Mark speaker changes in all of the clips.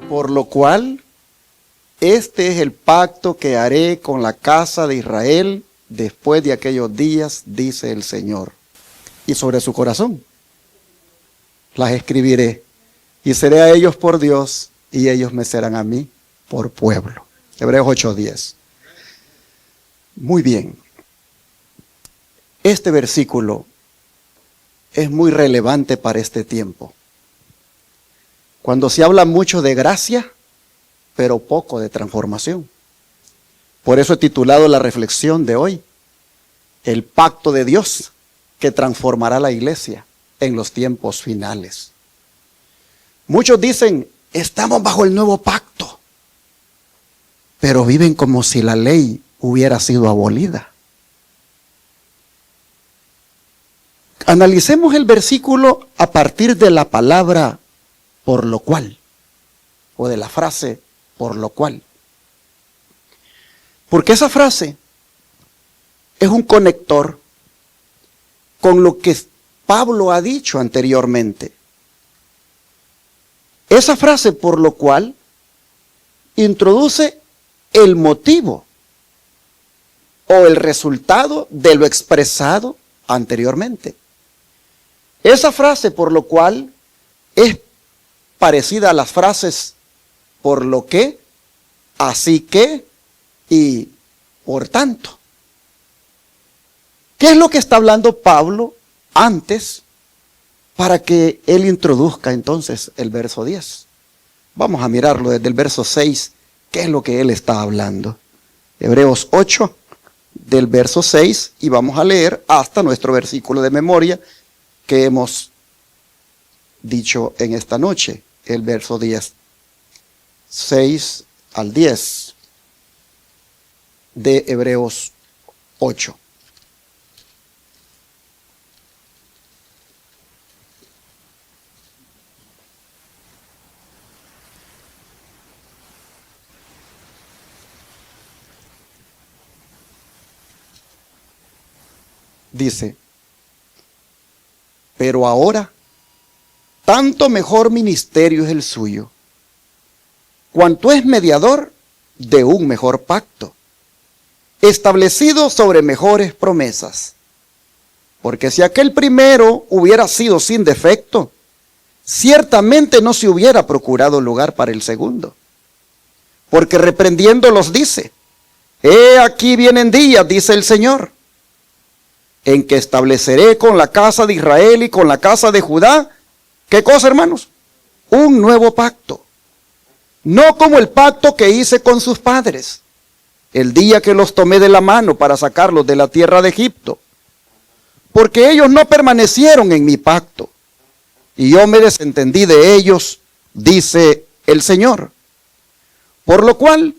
Speaker 1: Por lo cual, este es el pacto que haré con la casa de Israel después de aquellos días, dice el Señor. Y sobre su corazón las escribiré, y seré a ellos por Dios, y ellos me serán a mí por pueblo. Hebreos 8:10. Muy bien. Este versículo es muy relevante para este tiempo. Cuando se habla mucho de gracia, pero poco de transformación. Por eso he titulado la reflexión de hoy, el pacto de Dios que transformará la iglesia en los tiempos finales. Muchos dicen, estamos bajo el nuevo pacto, pero viven como si la ley hubiera sido abolida. Analicemos el versículo a partir de la palabra por lo cual, o de la frase por lo cual. Porque esa frase es un conector con lo que Pablo ha dicho anteriormente. Esa frase por lo cual introduce el motivo o el resultado de lo expresado anteriormente. Esa frase por lo cual es parecida a las frases por lo que, así que y por tanto. ¿Qué es lo que está hablando Pablo antes para que él introduzca entonces el verso 10? Vamos a mirarlo desde el verso 6, qué es lo que él está hablando. Hebreos 8, del verso 6, y vamos a leer hasta nuestro versículo de memoria que hemos dicho en esta noche. El verso 10, 6 al 10 de Hebreos 8. Dice, pero ahora, tanto mejor ministerio es el suyo, cuanto es mediador de un mejor pacto, establecido sobre mejores promesas. Porque si aquel primero hubiera sido sin defecto, ciertamente no se hubiera procurado lugar para el segundo. Porque reprendiéndolos dice, he aquí vienen días, dice el Señor, en que estableceré con la casa de Israel y con la casa de Judá, ¿qué cosa, hermanos? Un nuevo pacto. No como el pacto que hice con sus padres, el día que los tomé de la mano para sacarlos de la tierra de Egipto. Porque ellos no permanecieron en mi pacto, y yo me desentendí de ellos, dice el Señor. Por lo cual,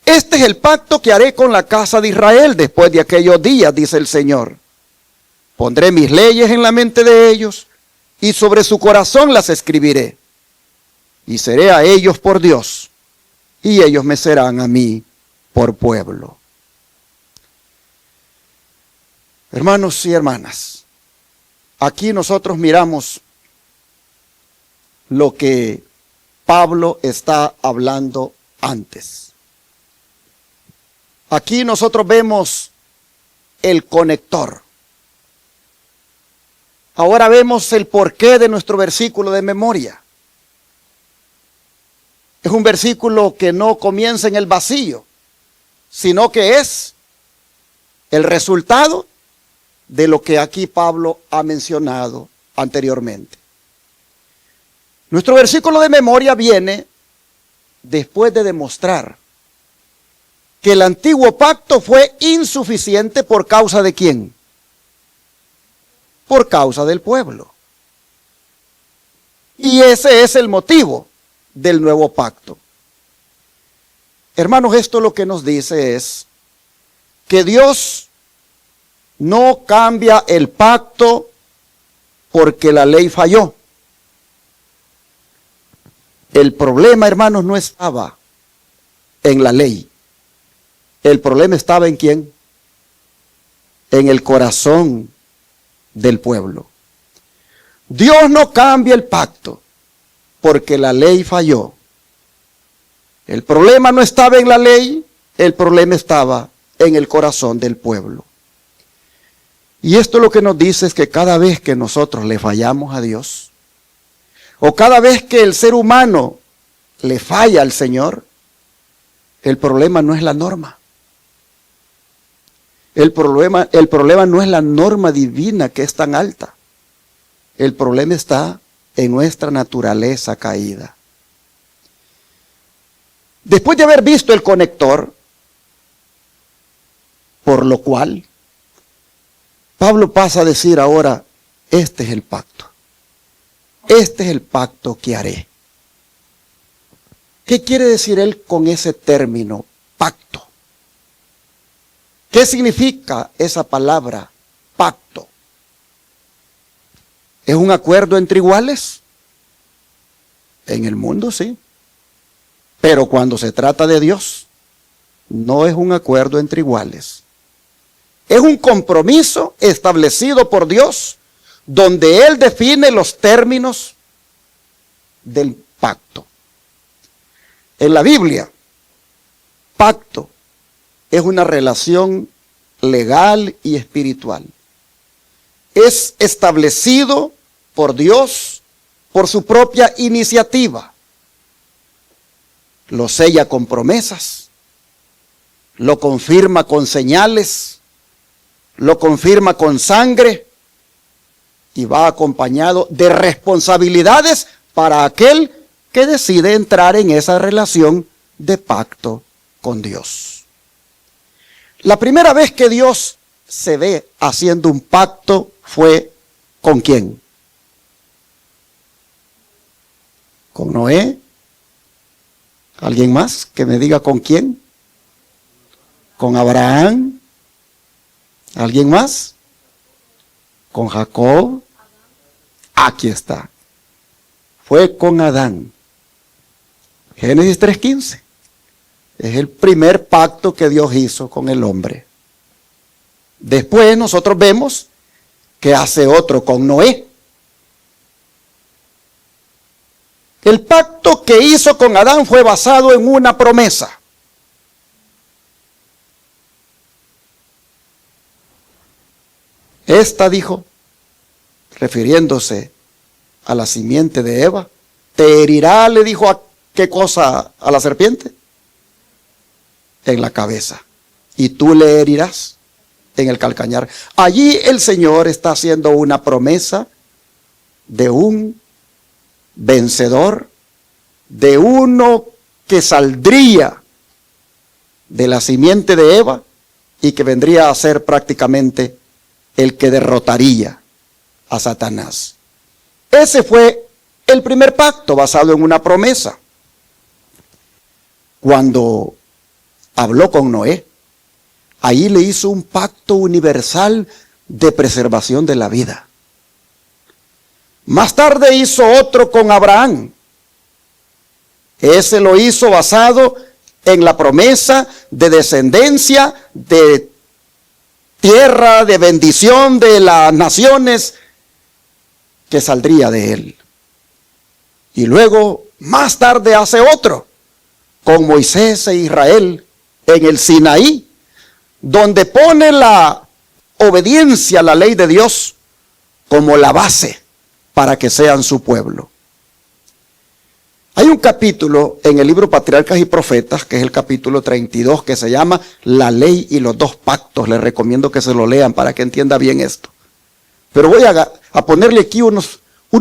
Speaker 1: este es el pacto que haré con la casa de Israel después de aquellos días, dice el Señor. Pondré mis leyes en la mente de ellos, y sobre su corazón las escribiré. Y seré a ellos por Dios, y ellos me serán a mí por pueblo. Hermanos y hermanas, aquí nosotros miramos lo que Pablo está hablando antes. Aquí nosotros vemos el conector. Ahora vemos el porqué de nuestro versículo de memoria. Es un versículo que no comienza en el vacío, sino que es el resultado de lo que aquí Pablo ha mencionado anteriormente. Nuestro versículo de memoria viene después de demostrar que el antiguo pacto fue insuficiente por causa de ¿quién? Por causa del pueblo. Y ese es el motivo del nuevo pacto. Hermanos, esto lo que nos dice es que Dios no cambia el pacto porque la ley falló. El problema, hermanos, no estaba en la ley. El problema estaba ¿en quién? En el corazón del pueblo. Dios no cambia el pacto porque la ley falló. El problema no estaba en la ley, el problema estaba en el corazón del pueblo. Y esto lo que nos dice es que cada vez que nosotros le fallamos a Dios, o cada vez que el ser humano le falla al Señor, el problema no es la norma. El problema no es la norma divina que es tan alta. El problema está en nuestra naturaleza caída. Después de haber visto el conector, por lo cual Pablo pasa a decir ahora, este es el pacto. Este es el pacto que haré. ¿Qué quiere decir él con ese término, pacto? ¿Qué significa esa palabra, pacto? ¿Es un acuerdo entre iguales? En el mundo sí. Pero cuando se trata de Dios, no es un acuerdo entre iguales. Es un compromiso establecido por Dios, donde Él define los términos del pacto. En la Biblia, pacto es una relación legal y espiritual. Es establecido por Dios por su propia iniciativa. Lo sella con promesas, lo confirma con señales, lo confirma con sangre y va acompañado de responsabilidades para aquel que decide entrar en esa relación de pacto con Dios. La primera vez que Dios se ve haciendo un pacto fue ¿con quién? ¿Con Noé? ¿Alguien más que me diga con quién? ¿Con Abraham? ¿Alguien más? ¿Con Jacob? Aquí está. Fue con Adán. Génesis 3:15. Es el primer pacto que Dios hizo con el hombre. Después nosotros vemos que hace otro con Noé. El pacto que hizo con Adán fue basado en una promesa. Esta dijo, refiriéndose a la simiente de Eva, te herirá, le dijo a qué cosa a la serpiente, en la cabeza, y tú le herirás en el calcañar. Allí el Señor está haciendo una promesa de un vencedor, de uno que saldría de la simiente de Eva y que vendría a ser prácticamente el que derrotaría a Satanás. Ese fue el primer pacto basado en una promesa. Cuando habló con Noé, ahí le hizo un pacto universal de preservación de la vida. Más tarde hizo otro con Abraham. Ese lo hizo basado en la promesa de descendencia, de tierra, de bendición de las naciones que saldría de él. Y luego, más tarde hace otro con Moisés e Israel en el Sinaí, donde pone la obediencia a la ley de Dios como la base para que sean su pueblo. Hay un capítulo en el libro Patriarcas y Profetas, que es el capítulo 32, que se llama La Ley y los dos pactos. Les recomiendo que se lo lean para que entienda bien esto. Pero voy a ponerle aquí unos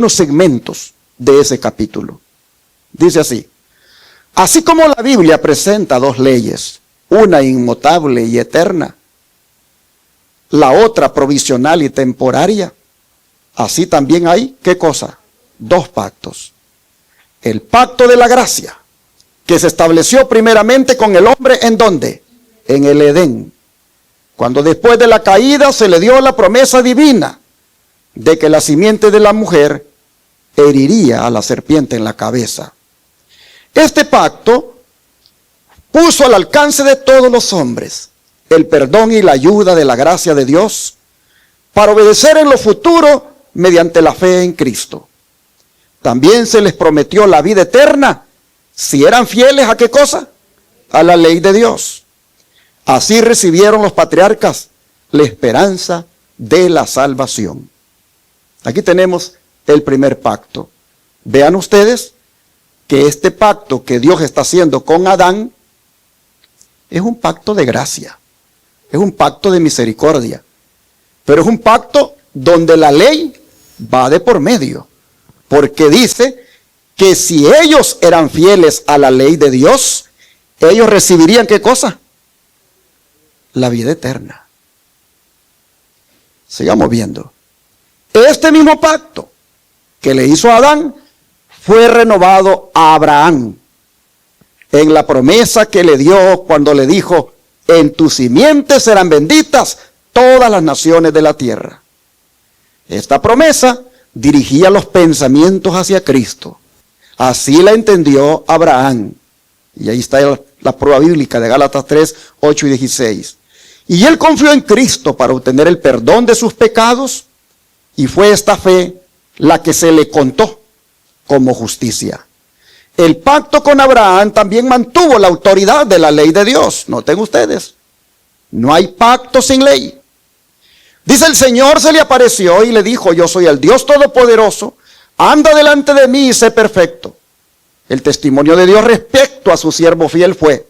Speaker 1: segmentos de ese capítulo. Dice así: así como la Biblia presenta dos leyes, una inmutable y eterna, la otra provisional y temporaria. Así también hay, ¿qué cosa? Dos pactos. El pacto de la gracia, que se estableció primeramente con el hombre, ¿en dónde? En el Edén. Cuando después de la caída se le dio la promesa divina de que la simiente de la mujer heriría a la serpiente en la cabeza. Este pacto puso al alcance de todos los hombres el perdón y la ayuda de la gracia de Dios para obedecer en lo futuro mediante la fe en Cristo. También se les prometió la vida eterna si eran fieles ¿a qué cosa? A la ley de Dios. Así recibieron los patriarcas la esperanza de la salvación. Aquí tenemos el primer pacto. Vean ustedes que este pacto que Dios está haciendo con Adán es un pacto de gracia, es un pacto de misericordia, pero es un pacto donde la ley va de por medio, porque dice que si ellos eran fieles a la ley de Dios, ellos recibirían ¿qué cosa? La vida eterna. Sigamos viendo. Este mismo pacto que le hizo a Adán fue renovado a Abraham en la promesa que le dio cuando le dijo: en tu simiente serán benditas todas las naciones de la tierra. Esta promesa dirigía los pensamientos hacia Cristo. Así la entendió Abraham. Y ahí está la prueba bíblica de Gálatas 3, 8 y 16. Y él confió en Cristo para obtener el perdón de sus pecados, y fue esta fe la que se le contó como justicia. El pacto con Abraham también mantuvo la autoridad de la ley de Dios. Noten ustedes, no hay pacto sin ley. Dice: el Señor se le apareció y le dijo: yo soy el Dios Todopoderoso, anda delante de mí y sé perfecto. El testimonio de Dios respecto a su siervo fiel fue: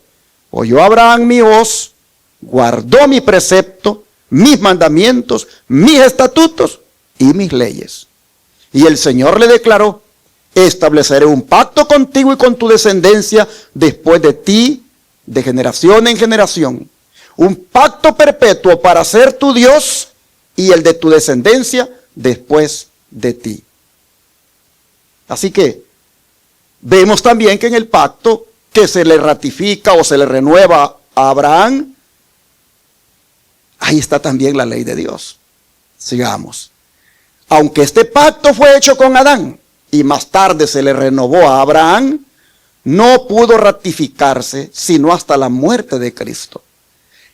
Speaker 1: oyó Abraham mi voz, guardó mi precepto, mis mandamientos, mis estatutos y mis leyes. Y el Señor le declaró: estableceré un pacto contigo y con tu descendencia después de ti, de generación en generación. Un pacto perpetuo para ser tu Dios y el de tu descendencia después de ti. Así que vemos también que en el pacto que se le ratifica o se le renueva a Abraham, ahí está también la ley de Dios. Sigamos. Aunque este pacto fue hecho con Adán y más tarde se le renovó a Abraham, no pudo ratificarse sino hasta la muerte de Cristo.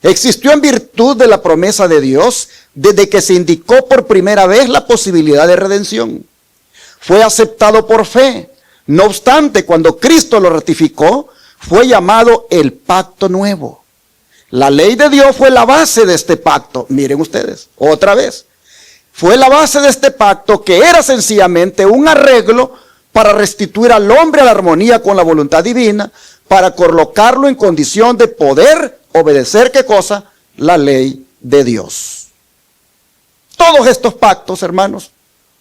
Speaker 1: Existió en virtud de la promesa de Dios desde que se indicó por primera vez la posibilidad de redención. Fue aceptado por fe. No obstante, cuando Cristo lo ratificó, fue llamado el pacto nuevo. La ley de Dios fue la base de este pacto. Miren ustedes, otra vez. Fue la base de este pacto, que era sencillamente un arreglo para restituir al hombre a la armonía con la voluntad divina, para colocarlo en condición de poder obedecer, ¿qué cosa? La ley de Dios. Todos estos pactos, hermanos,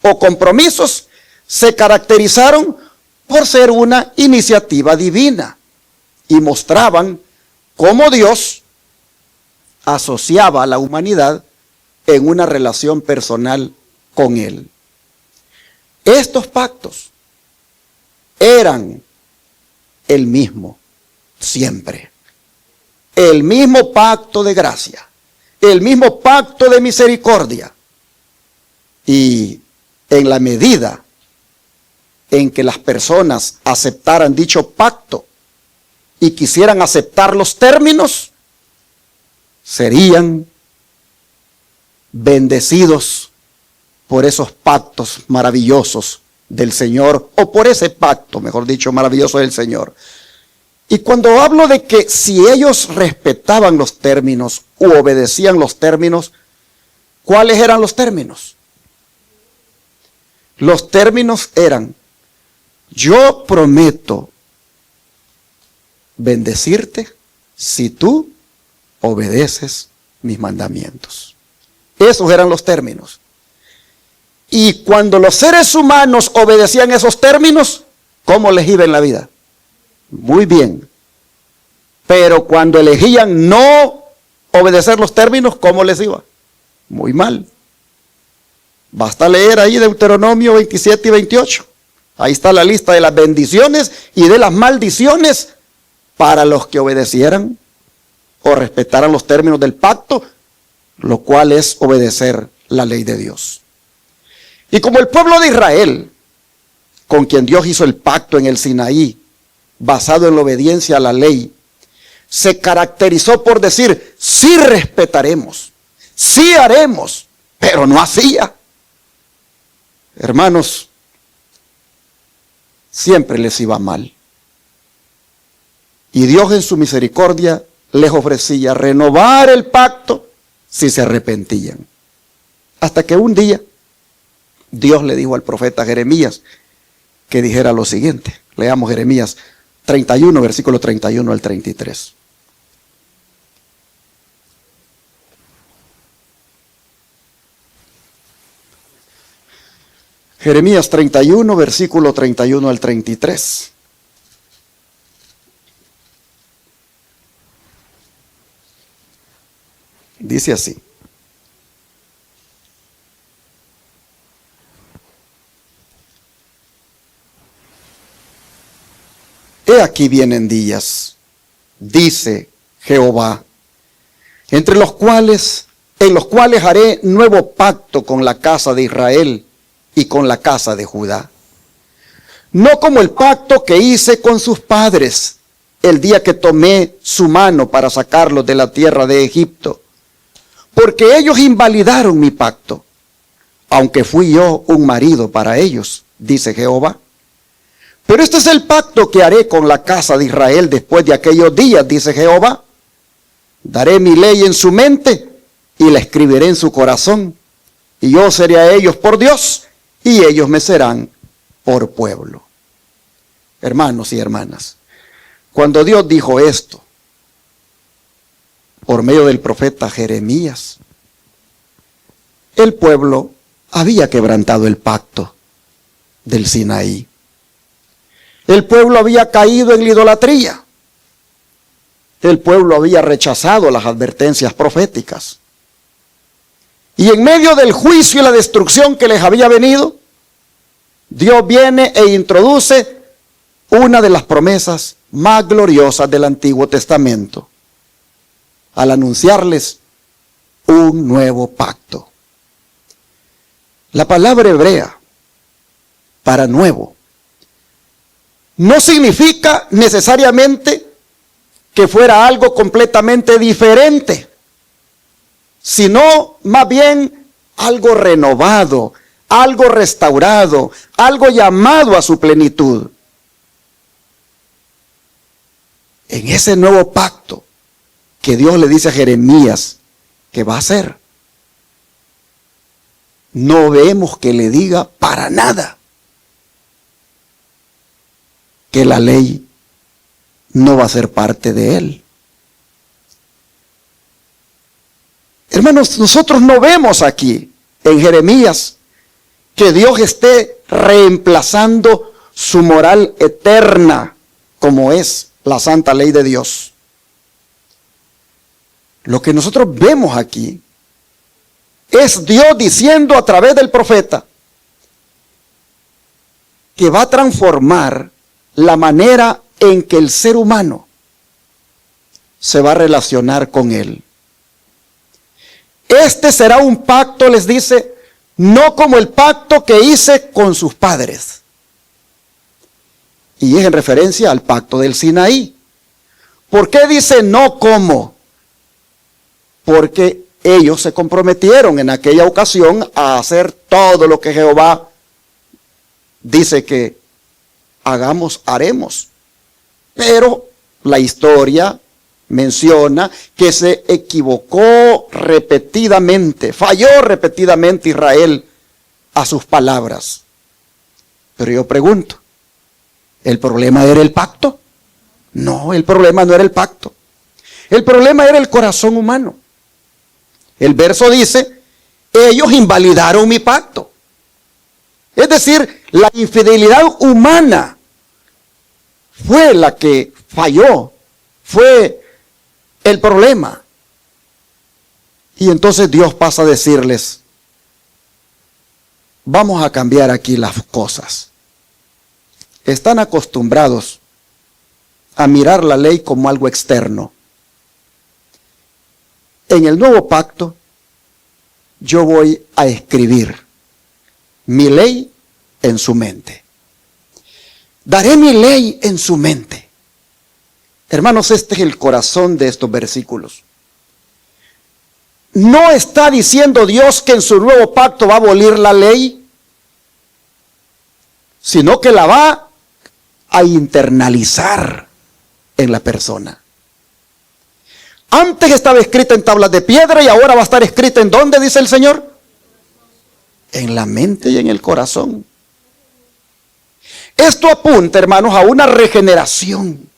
Speaker 1: o compromisos, se caracterizaron por ser una iniciativa divina y mostraban cómo Dios asociaba a la humanidad en una relación personal con Él. Estos pactos eran el mismo siempre. El mismo pacto de gracia, el mismo pacto de misericordia. Y en la medida en que las personas aceptaran dicho pacto y quisieran aceptar los términos, serían bendecidos por esos pactos maravillosos del Señor, o por ese pacto, mejor dicho, maravilloso del Señor. Y cuando hablo de que si ellos respetaban los términos u obedecían los términos, ¿cuáles eran los términos? Los términos eran: yo prometo bendecirte si tú obedeces mis mandamientos. Esos eran los términos. Y cuando los seres humanos obedecían esos términos, ¿cómo les iba en la vida? Muy bien. Pero cuando elegían no obedecer los términos, ¿cómo les iba? Muy mal. Basta leer ahí Deuteronomio 27 y 28. Ahí está la lista de las bendiciones y de las maldiciones para los que obedecieran o respetaran los términos del pacto, lo cual es obedecer la ley de Dios. Y como el pueblo de Israel, con quien Dios hizo el pacto en el Sinaí, basado en la obediencia a la ley, se caracterizó por decir, sí respetaremos, sí haremos, pero no hacía. Hermanos, siempre les iba mal. Y Dios en su misericordia les ofrecía renovar el pacto si se arrepentían. Hasta que un día Dios le dijo al profeta Jeremías que dijera lo siguiente. Leamos Jeremías 31, versículo 31 al 33. Jeremías 31, versículo 31 al 33. Dice así. He aquí vienen días, dice Jehová, en los cuales haré nuevo pacto con la casa de Israel y con la casa de Judá. No como el pacto que hice con sus padres el día que tomé su mano para sacarlos de la tierra de Egipto, porque ellos invalidaron mi pacto, aunque fui yo un marido para ellos, dice Jehová. Pero este es el pacto que haré con la casa de Israel después de aquellos días, dice Jehová. Daré mi ley en su mente y la escribiré en su corazón. Y yo seré a ellos por Dios y ellos me serán por pueblo. Hermanos y hermanas, cuando Dios dijo esto, por medio del profeta Jeremías, el pueblo había quebrantado el pacto del Sinaí. El pueblo había caído en la idolatría. El pueblo había rechazado las advertencias proféticas. Y en medio del juicio y la destrucción que les había venido, Dios viene e introduce una de las promesas más gloriosas del Antiguo Testamento, al anunciarles un nuevo pacto. La palabra hebrea para nuevo no significa necesariamente que fuera algo completamente diferente, sino más bien algo renovado, algo restaurado, algo llamado a su plenitud. En ese nuevo pacto que Dios le dice a Jeremías que va a hacer, no vemos que le diga para nada que la ley no va a ser parte de él. Hermanos, nosotros no vemos aquí en Jeremías que Dios esté reemplazando su moral eterna como es la santa ley de Dios. Lo que nosotros vemos aquí es Dios diciendo a través del profeta que va a transformar la manera en que el ser humano se va a relacionar con él. Este será un pacto, les dice, no como el pacto que hice con sus padres. Y es en referencia al pacto del Sinaí. ¿Por qué dice no como? Porque ellos se comprometieron en aquella ocasión a hacer todo lo que Jehová dice que hagamos, haremos. Pero la historia menciona que se equivocó repetidamente, falló repetidamente Israel a sus palabras. Pero yo pregunto, ¿el problema era el pacto? No, el problema no era el pacto. El problema era el corazón humano. El verso dice, ellos invalidaron mi pacto. Es decir, la infidelidad humana fue la que falló, fue el problema. Y entonces Dios pasa a decirles, vamos a cambiar aquí las cosas. Están acostumbrados a mirar la ley como algo externo. En el nuevo pacto, yo voy a escribir mi ley en su mente. Daré mi ley en su mente. Hermanos, este es el corazón de estos versículos. No está diciendo Dios que en su nuevo pacto va a abolir la ley, sino que la va a internalizar en la persona. Antes estaba escrita en tablas de piedra y ahora va a estar escrita ¿en dónde, dice el Señor? En la mente y en el corazón. Esto apunta, hermanos, a una regeneración,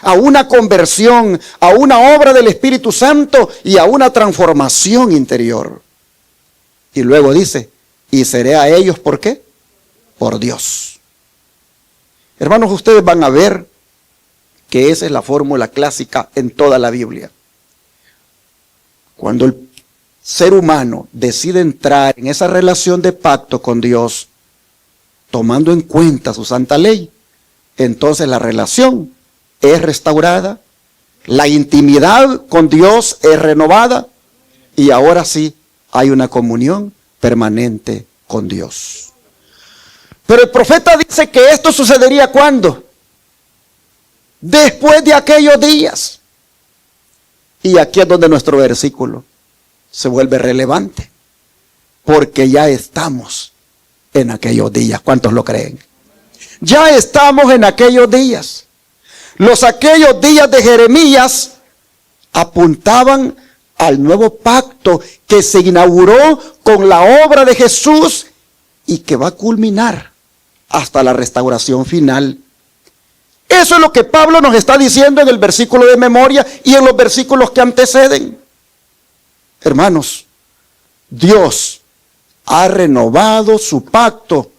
Speaker 1: a una conversión, a una obra del Espíritu Santo y a una transformación interior. Y luego dice, y seré a ellos, ¿por qué? Por Dios. Hermanos, ustedes van a ver que esa es la fórmula clásica en toda la Biblia. Cuando el ser humano decide entrar en esa relación de pacto con Dios, tomando en cuenta su santa ley, entonces la relación es restaurada, la intimidad con Dios es renovada y ahora sí hay una comunión permanente con Dios. Pero el profeta dice que esto sucedería ¿cuándo? Después de aquellos días. Y aquí es donde nuestro versículo se vuelve relevante, porque ya estamos en aquellos días. ¿Cuántos lo creen? Ya estamos en aquellos días. Aquellos días de Jeremías apuntaban al nuevo pacto que se inauguró con la obra de Jesús y que va a culminar hasta la restauración final. Eso es lo que Pablo nos está diciendo en el versículo de memoria y en los versículos que anteceden. Hermanos, Dios ha renovado su pacto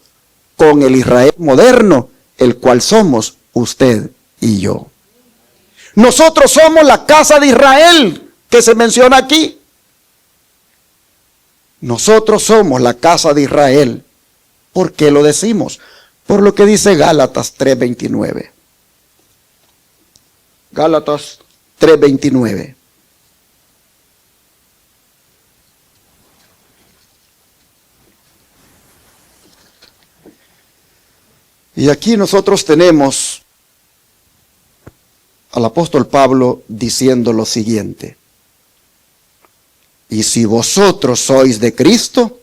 Speaker 1: con el Israel moderno, el cual somos usted y yo. Nosotros somos la casa de Israel que se menciona aquí. Nosotros somos la casa de Israel. ¿Por qué lo decimos? Por lo que dice Gálatas 3:29. Gálatas 3:29. Y aquí nosotros tenemos al apóstol Pablo diciendo lo siguiente: y si vosotros sois de Cristo,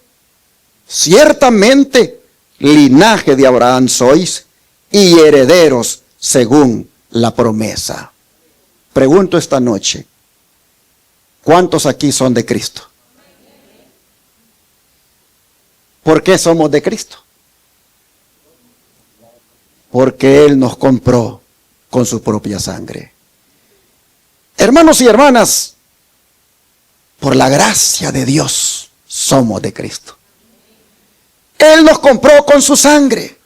Speaker 1: ciertamente linaje de Abraham sois y herederos según la promesa. Pregunto esta noche, ¿cuántos aquí son de Cristo? ¿Por qué somos de Cristo? Porque Él nos compró con su propia sangre. Hermanos y hermanas, por la gracia de Dios somos de Cristo. Él nos compró con su sangre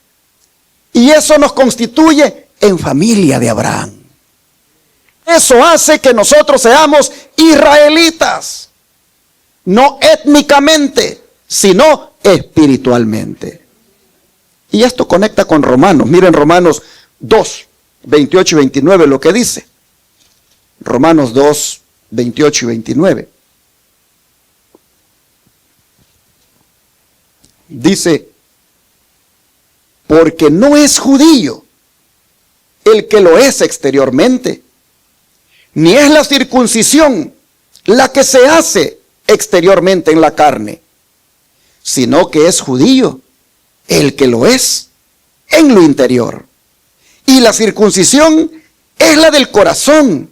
Speaker 1: y eso nos constituye en familia de Abraham. Eso hace que nosotros seamos israelitas, no étnicamente, sino espiritualmente. Y esto conecta con Romanos. Miren Romanos 2, 28 y 29 lo que dice. Romanos 2, 28 y 29. Dice, porque no es judío el que lo es exteriormente, ni es la circuncisión la que se hace exteriormente en la carne, sino que es judío el que lo es en lo interior. Y la circuncisión es la del corazón,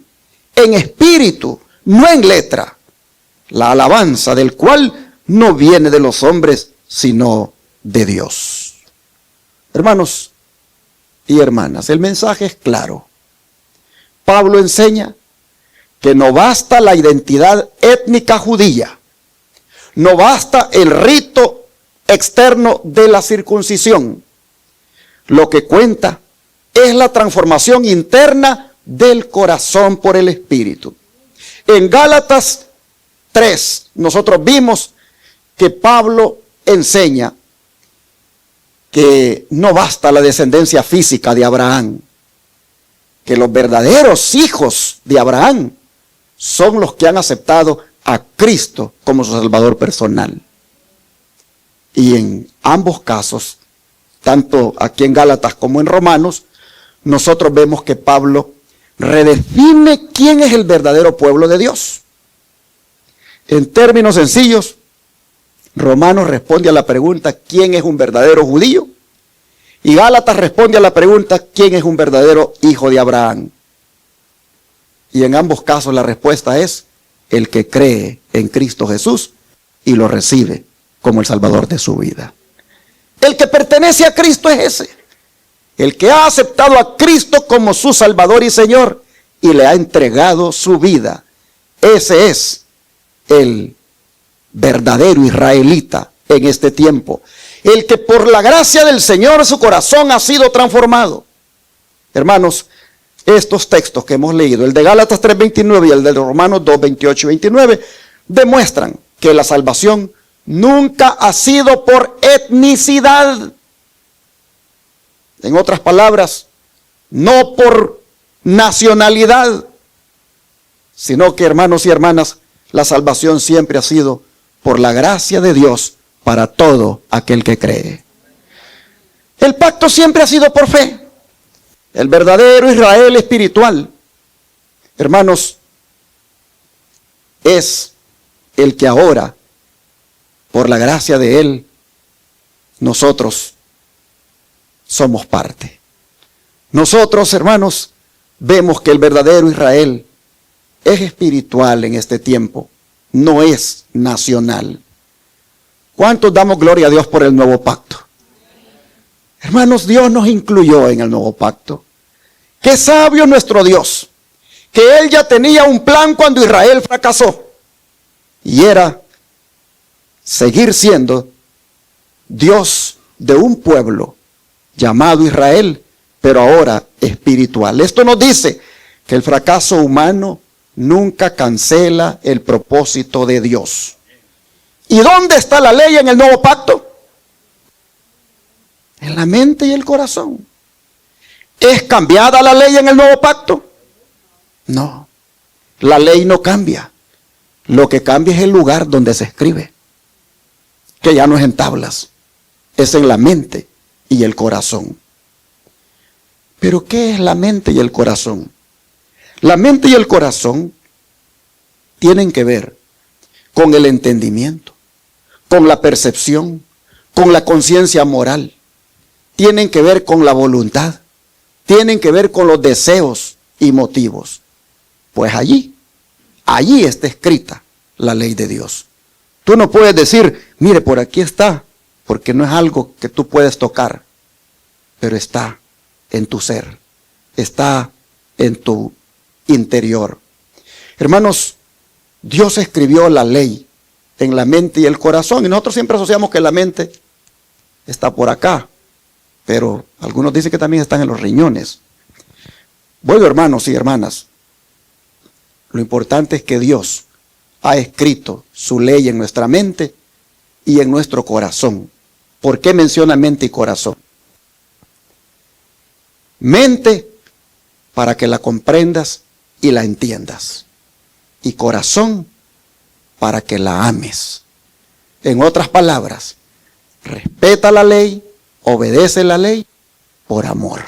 Speaker 1: en espíritu, no en letra, la alabanza del cual no viene de los hombres, sino de Dios. Hermanos y hermanas, el mensaje es claro. Pablo enseña que no basta la identidad étnica judía, no basta el rito externo de la circuncisión. Lo que cuenta es la transformación interna del corazón por el Espíritu. En Gálatas 3, nosotros vimos que Pablo enseña que no basta la descendencia física de Abraham, que los verdaderos hijos de Abraham son los que han aceptado a Cristo como su Salvador personal. Y en ambos casos, tanto aquí en Gálatas como en Romanos, nosotros vemos que Pablo redefine quién es el verdadero pueblo de Dios. En términos sencillos, Romanos responde a la pregunta ¿quién es un verdadero judío? Y Gálatas responde a la pregunta ¿quién es un verdadero hijo de Abraham? Y en ambos casos la respuesta es el que cree en Cristo Jesús y lo recibe como el Salvador de su vida. El que pertenece a Cristo es ese. El que ha aceptado a Cristo como su Salvador y Señor y le ha entregado su vida. Ese es el verdadero israelita en este tiempo. El que por la gracia del Señor su corazón ha sido transformado. Hermanos, estos textos que hemos leído, el de Gálatas 3:29 y el de Romanos 2:28 y 29, demuestran que la salvación nunca ha sido por etnicidad. En otras palabras, no por nacionalidad, sino que, hermanos y hermanas, la salvación siempre ha sido por la gracia de Dios para todo aquel que cree. El pacto siempre ha sido por fe. El verdadero Israel espiritual, hermanos, es el que ahora, por la gracia de Él, nosotros somos parte. Nosotros, hermanos, vemos que el verdadero Israel es espiritual en este tiempo, no es nacional. ¿Cuántos damos gloria a Dios por el nuevo pacto? Hermanos, Dios nos incluyó en el nuevo pacto. Qué sabio nuestro Dios, que Él ya tenía un plan cuando Israel fracasó. Y era seguir siendo Dios de un pueblo llamado Israel, pero ahora espiritual. Esto nos dice que el fracaso humano nunca cancela el propósito de Dios. ¿Y dónde está la ley en el nuevo pacto? En la mente y el corazón. ¿Es cambiada la ley en el nuevo pacto? No, la ley no cambia. Lo que cambia es el lugar donde se escribe, que ya no es en tablas, es en la mente y el corazón. ¿Pero qué es la mente y el corazón? La mente y el corazón tienen que ver con el entendimiento, con la percepción, con la conciencia moral. Tienen que ver con la voluntad, tienen que ver con los deseos y motivos. Pues allí está escrita la ley de Dios. Tú no puedes decir, mire, por aquí está, porque no es algo que tú puedes tocar, pero está en tu ser, está en tu interior. Hermanos, Dios escribió la ley en la mente y el corazón, y nosotros siempre asociamos que la mente está por acá, pero algunos dicen que también están en los riñones. Bueno, hermanos y hermanas, lo importante es que Dios ha escrito su ley en nuestra mente y en nuestro corazón. ¿Por qué menciona mente y corazón? Mente para que la comprendas y la entiendas. Y corazón para que la ames. En otras palabras, respeta la ley, obedece la ley por amor.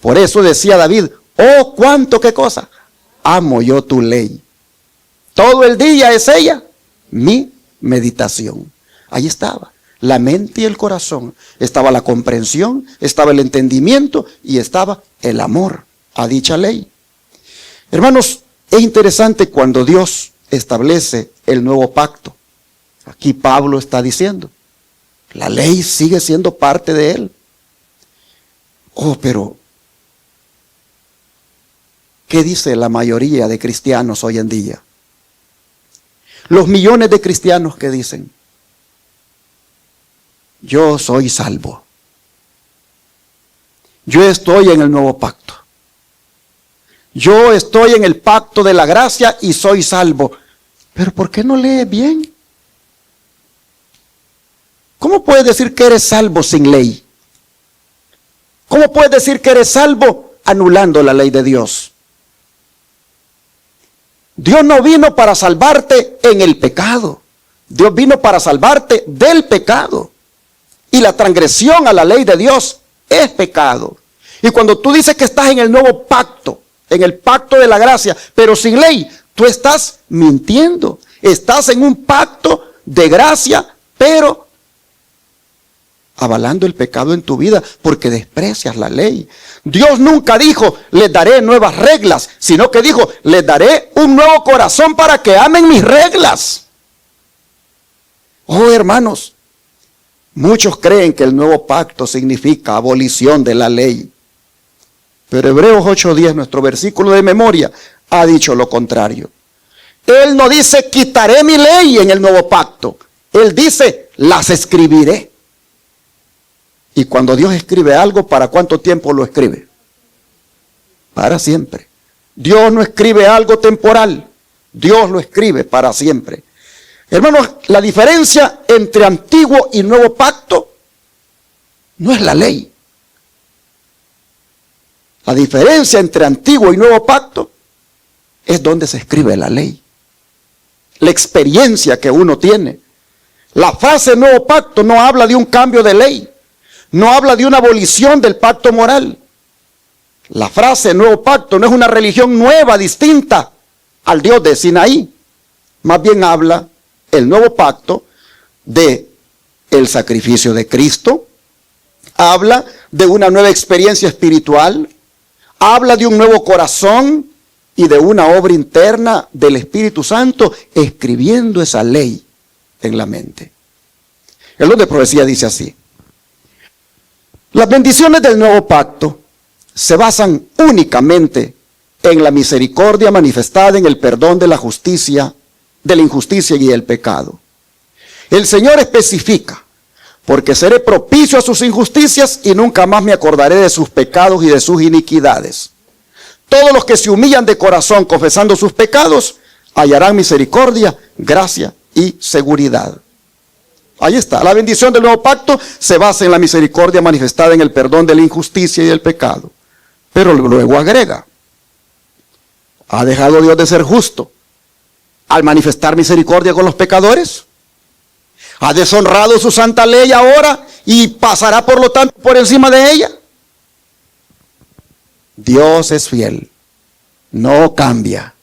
Speaker 1: Por eso decía David, oh, cuánto, qué cosa, amo yo tu ley. Todo el día es ella mi meditación. Ahí estaba la mente y el corazón. Estaba la comprensión, estaba el entendimiento y estaba el amor a dicha ley. Hermanos, es interesante cuando Dios establece el nuevo pacto. Aquí Pablo está diciendo, la ley sigue siendo parte de él. Oh, pero ¿qué dice la mayoría de cristianos hoy en día? Los millones de cristianos que dicen, yo soy salvo. Yo estoy en el nuevo pacto. Yo estoy en el pacto de la gracia y soy salvo. Pero ¿por qué no lees bien? ¿Cómo puedes decir que eres salvo sin ley? ¿Cómo puedes decir que eres salvo anulando la ley de Dios? Dios no vino para salvarte en el pecado. Dios vino para salvarte del pecado. Y la transgresión a la ley de Dios es pecado. Y cuando tú dices que estás en el nuevo pacto, en el pacto de la gracia, pero sin ley, tú estás mintiendo. Estás en un pacto de gracia, pero avalando el pecado en tu vida porque desprecias la ley. Dios nunca dijo, les daré nuevas reglas, sino que dijo, les daré un nuevo corazón para que amen mis reglas. Oh, hermanos, muchos creen que el nuevo pacto significa abolición de la ley. Pero Hebreos 8:10, nuestro versículo de memoria, ha dicho lo contrario. Él no dice, quitaré mi ley en el nuevo pacto. Él dice, las escribiré. Y cuando Dios escribe algo, ¿para cuánto tiempo lo escribe? Para siempre. Dios no escribe algo temporal. Dios lo escribe para siempre. Hermanos, la diferencia entre antiguo y nuevo pacto no es la ley. La diferencia entre antiguo y nuevo pacto es donde se escribe la ley. La experiencia que uno tiene. La frase nuevo pacto no habla de un cambio de ley. No habla de una abolición del pacto moral. La frase nuevo pacto no es una religión nueva, distinta al Dios de Sinaí. Más bien habla el nuevo pacto de el sacrificio de Cristo. Habla de una nueva experiencia espiritual. Habla de un nuevo corazón y de una obra interna del Espíritu Santo escribiendo esa ley en la mente. El don de profecía dice así. Las bendiciones del nuevo pacto se basan únicamente en la misericordia manifestada en el perdón de la justicia, de la injusticia y el pecado. El Señor especifica, porque seré propicio a sus injusticias y nunca más me acordaré de sus pecados y de sus iniquidades. Todos los que se humillan de corazón confesando sus pecados, hallarán misericordia, gracia y seguridad. Ahí está, la bendición del nuevo pacto se basa en la misericordia manifestada en el perdón de la injusticia y del pecado. Pero luego agrega, ¿ha dejado Dios de ser justo al manifestar misericordia con los pecadores? ¿Ha deshonrado su santa ley ahora y pasará por lo tanto por encima de ella? Dios es fiel, no cambia.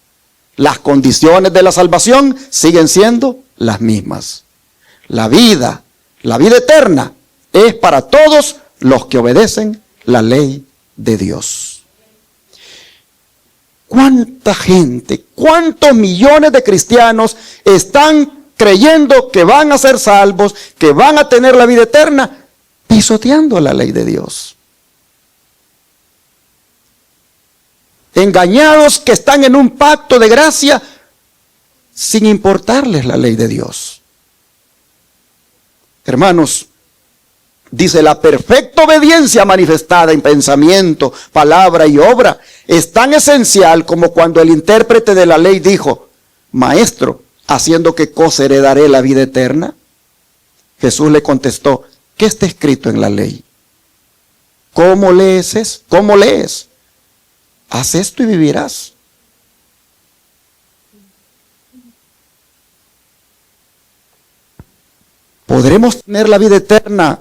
Speaker 1: Las condiciones de la salvación siguen siendo las mismas. La vida eterna es para todos los que obedecen la ley de Dios. ¿Cuánta gente, cuántos millones de cristianos están creyendo que van a ser salvos, que van a tener la vida eterna, pisoteando la ley de Dios? Engañados que están en un pacto de gracia sin importarles la ley de Dios. Hermanos, dice, la perfecta obediencia manifestada en pensamiento, palabra y obra es tan esencial como cuando el intérprete de la ley dijo, Maestro, ¿haciendo qué cosa heredaré la vida eterna? Jesús le contestó, ¿qué está escrito en la ley? ¿Cómo lees eso? ¿Cómo lees? Haz esto y vivirás. ¿Podremos tener la vida eterna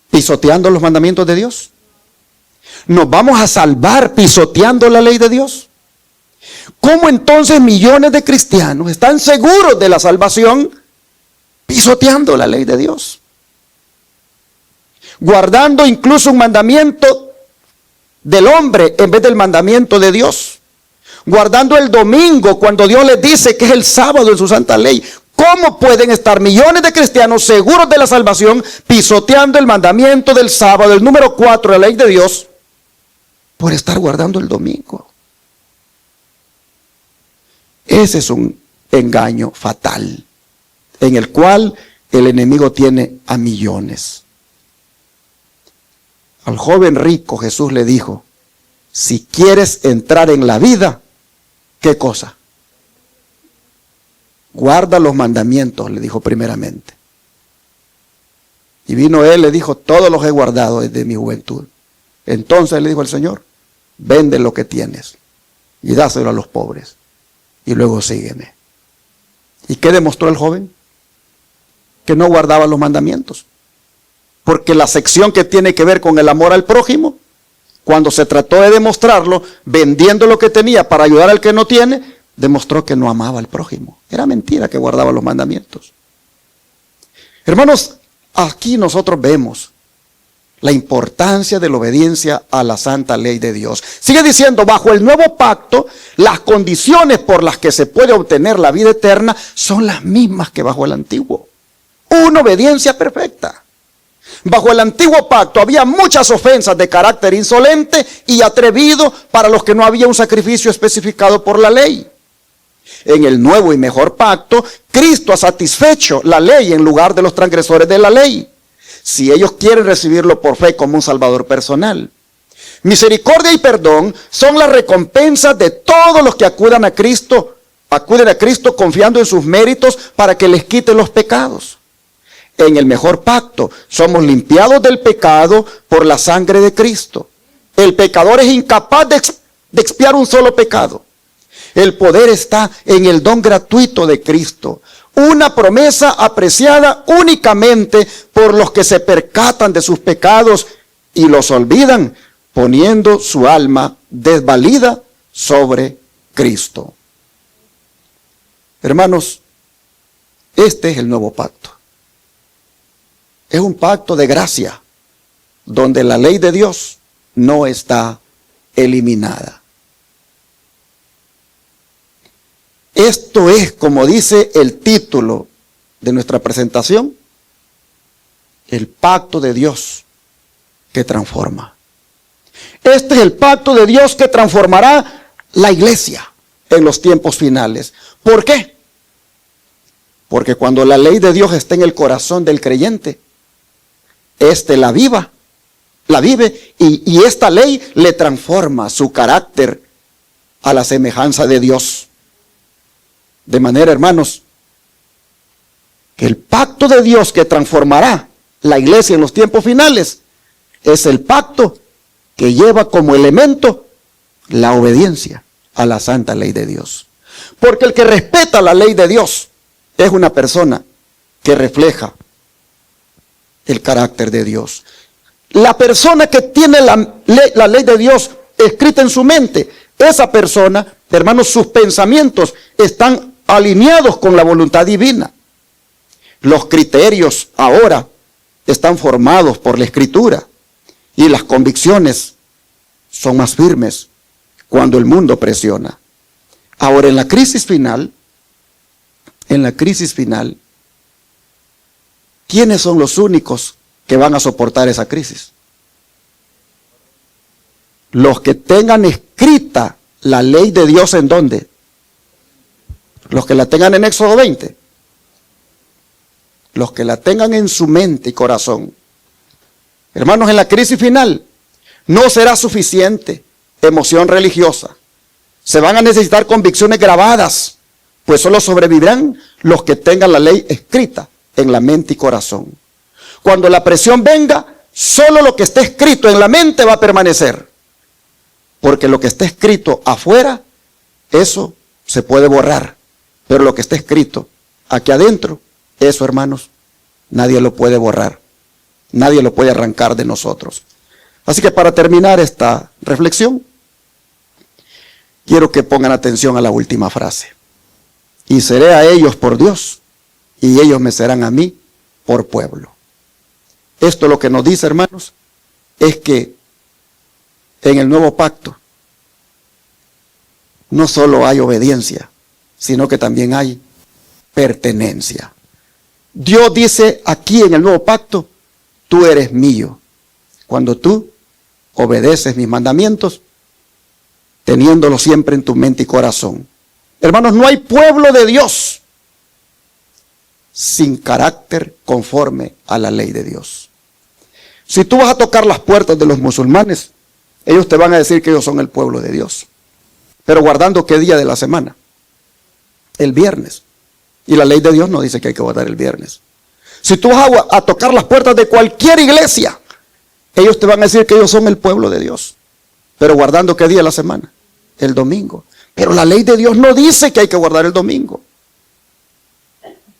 Speaker 1: pisoteando los mandamientos de Dios? ¿Nos vamos a salvar pisoteando la ley de Dios? ¿Cómo entonces millones de cristianos están seguros de la salvación pisoteando la ley de Dios? Guardando incluso un mandamiento del hombre en vez del mandamiento de Dios. Guardando el domingo cuando Dios les dice que es el sábado en su santa ley. ¿Cómo pueden estar millones de cristianos seguros de la salvación pisoteando el mandamiento del sábado, el número 4 de la ley de Dios, por estar guardando el domingo? Ese es un engaño fatal en el cual el enemigo tiene a millones. Al joven rico Jesús le dijo, si quieres entrar en la vida, ¿qué cosa? Guarda los mandamientos, le dijo primeramente. Y vino él, le dijo, todos los he guardado desde mi juventud. Entonces le dijo el Señor, vende lo que tienes y dáselo a los pobres. Y luego sígueme. ¿Y qué demostró el joven? Que no guardaba los mandamientos. Porque la sección que tiene que ver con el amor al prójimo, cuando se trató de demostrarlo, vendiendo lo que tenía para ayudar al que no tiene, demostró que no amaba al prójimo. Era mentira que guardaba los mandamientos. Hermanos, aquí nosotros vemos la importancia de la obediencia a la santa ley de Dios. Sigue diciendo, bajo el nuevo pacto, las condiciones por las que se puede obtener la vida eterna son las mismas que bajo el antiguo. Una obediencia perfecta. Bajo el antiguo pacto había muchas ofensas de carácter insolente y atrevido para los que no había un sacrificio especificado por la ley. En el nuevo y mejor pacto, Cristo ha satisfecho la ley en lugar de los transgresores de la ley, si ellos quieren recibirlo por fe como un Salvador personal. Misericordia y perdón son las recompensas de todos los que acuden a Cristo confiando en sus méritos para que les quite los pecados. En el mejor pacto somos limpiados del pecado por la sangre de Cristo. El pecador es incapaz de expiar un solo pecado. El poder está en el don gratuito de Cristo, una promesa apreciada únicamente por los que se percatan de sus pecados y los olvidan, poniendo su alma desvalida sobre Cristo. Hermanos, este es el nuevo pacto. Es un pacto de gracia, donde la ley de Dios no está eliminada. Esto es, como dice el título de nuestra presentación, el pacto de Dios que transforma. Este es el pacto de Dios que transformará la iglesia en los tiempos finales. ¿Por qué? Porque cuando la ley de Dios está en el corazón del creyente, éste la vive y esta ley le transforma su carácter a la semejanza de Dios. De manera, hermanos, que el pacto de Dios que transformará la iglesia en los tiempos finales es el pacto que lleva como elemento la obediencia a la santa ley de Dios. Porque el que respeta la ley de Dios es una persona que refleja el carácter de Dios. La persona que tiene la ley de Dios escrita en su mente, esa persona, hermanos, sus pensamientos están alineados con la voluntad divina. Los criterios ahora están formados por la Escritura y las convicciones son más firmes cuando el mundo presiona. Ahora, en la crisis final, ¿quiénes son los únicos que van a soportar esa crisis? Los que tengan escrita la ley de Dios, ¿en dónde? Los que la tengan en Éxodo 20. Los que la tengan en su mente y corazón. Hermanos, en la crisis final no será suficiente emoción religiosa. Se van a necesitar convicciones grabadas, pues solo sobrevivirán los que tengan la ley escrita en la mente y corazón. Cuando la presión venga, solo lo que esté escrito en la mente va a permanecer. Porque lo que esté escrito afuera, eso se puede borrar. Pero lo que está escrito aquí adentro, eso, hermanos, nadie lo puede borrar. Nadie lo puede arrancar de nosotros. Así que para terminar esta reflexión, quiero que pongan atención a la última frase. Y seré a ellos por Dios, y ellos me serán a mí por pueblo. Esto lo que nos dice, hermanos, es que en el nuevo pacto no solo hay obediencia, sino que también hay pertenencia. Dios dice aquí en el nuevo pacto, tú eres mío. Cuando tú obedeces mis mandamientos, teniéndolo siempre en tu mente y corazón. Hermanos, no hay pueblo de Dios sin carácter conforme a la ley de Dios. Si tú vas a tocar las puertas de los musulmanes, ellos te van a decir que ellos son el pueblo de Dios. Pero guardando ¿qué día de la semana? El viernes. Y la ley de Dios no dice que hay que guardar el viernes. Si tú vas a tocar las puertas de cualquier iglesia, ellos te van a decir que ellos son el pueblo de Dios. Pero guardando ¿qué día de la semana? El domingo. Pero la ley de Dios no dice que hay que guardar el domingo.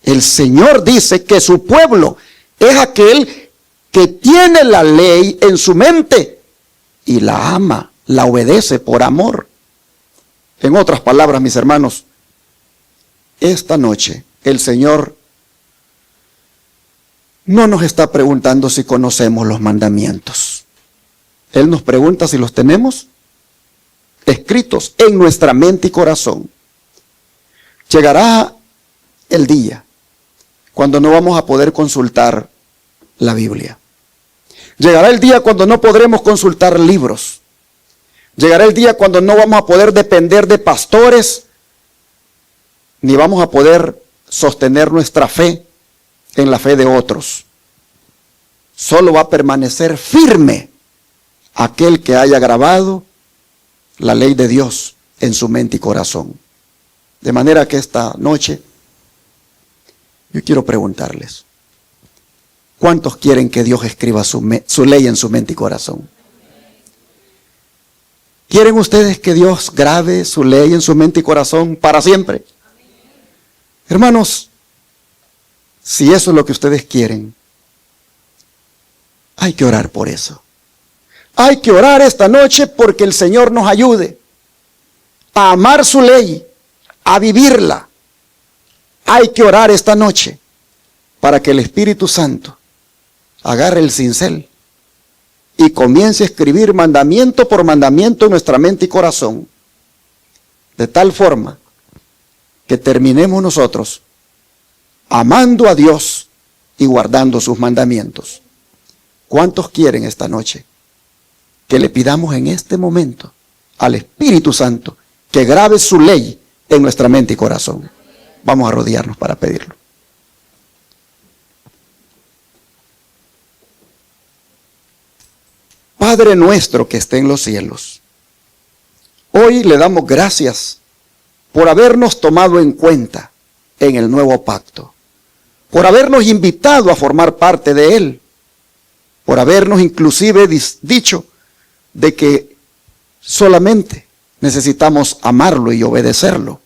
Speaker 1: El Señor dice que su pueblo es aquel que tiene la ley en su mente y la ama, la obedece por amor. En otras palabras, mis hermanos, esta noche el Señor no nos está preguntando si conocemos los mandamientos. Él nos pregunta si los tenemos escritos en nuestra mente y corazón. Llegará el día cuando no vamos a poder consultar la Biblia. Llegará el día cuando no podremos consultar libros. Llegará el día cuando no vamos a poder depender de pastores, ni vamos a poder sostener nuestra fe en la fe de otros. Solo va a permanecer firme aquel que haya grabado la ley de Dios en su mente y corazón. De manera que esta noche yo quiero preguntarles, ¿cuántos quieren que Dios escriba su ley en su mente y corazón? ¿Quieren ustedes que Dios grabe su ley en su mente y corazón para siempre? Hermanos, si eso es lo que ustedes quieren, hay que orar por eso. Hay que orar esta noche porque el Señor nos ayude a amar su ley, a vivirla. Hay que orar esta noche para que el Espíritu Santo agarre el cincel y comience a escribir mandamiento por mandamiento en nuestra mente y corazón, de tal forma que terminemos nosotros amando a Dios y guardando sus mandamientos. ¿Cuántos quieren esta noche que le pidamos en este momento al Espíritu Santo que grabe su ley en nuestra mente y corazón? Vamos a arrodillarnos para pedirlo. Padre nuestro que esté en los cielos, hoy le damos gracias por habernos tomado en cuenta en el nuevo pacto, por habernos invitado a formar parte de él, por habernos inclusive dicho de que solamente necesitamos amarlo y obedecerlo.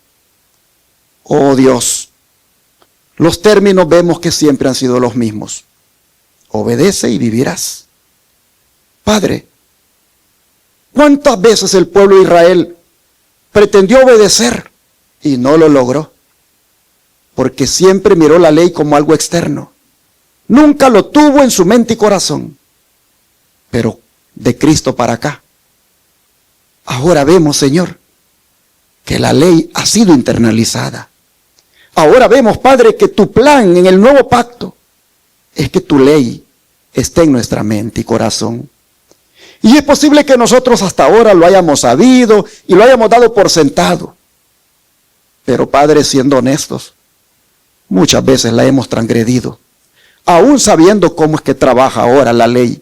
Speaker 1: Oh Dios, los términos vemos que siempre han sido los mismos. Obedece y vivirás. Padre, ¿cuántas veces el pueblo de Israel pretendió obedecer y no lo logró? Porque siempre miró la ley como algo externo. Nunca lo tuvo en su mente y corazón. Pero de Cristo para acá, ahora vemos, Señor, que la ley ha sido internalizada. Ahora vemos, Padre, que tu plan en el nuevo pacto es que tu ley esté en nuestra mente y corazón. Y es posible que nosotros hasta ahora lo hayamos sabido y lo hayamos dado por sentado. Pero, Padre, siendo honestos, muchas veces la hemos transgredido, aún sabiendo cómo es que trabaja ahora la ley.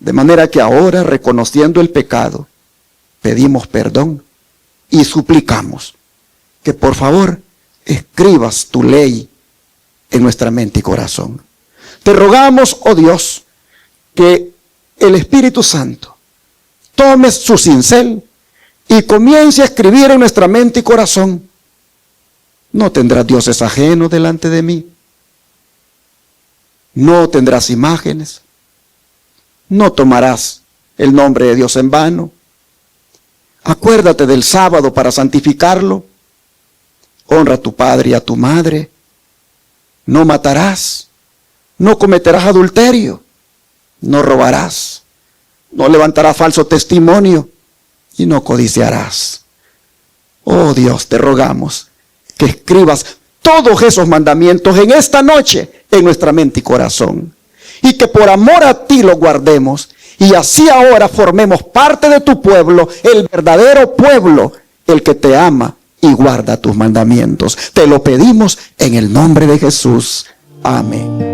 Speaker 1: De manera que ahora, reconociendo el pecado, pedimos perdón y suplicamos que por favor escribas tu ley en nuestra mente y corazón. Te rogamos, oh Dios, que el Espíritu Santo tome su cincel y comience a escribir en nuestra mente y corazón. No tendrás dioses ajenos delante de mí. No tendrás imágenes. No tomarás el nombre de Dios en vano. Acuérdate del sábado para santificarlo. Honra a tu padre y a tu madre. No matarás. No cometerás adulterio. No robarás. No levantarás falso testimonio. Y no codiciarás. Oh Dios, te rogamos que escribas todos esos mandamientos en esta noche en nuestra mente y corazón. Y que por amor a ti lo guardemos. Y así ahora formemos parte de tu pueblo, el verdadero pueblo, el que te ama y guarda tus mandamientos. Te lo pedimos en el nombre de Jesús. Amén.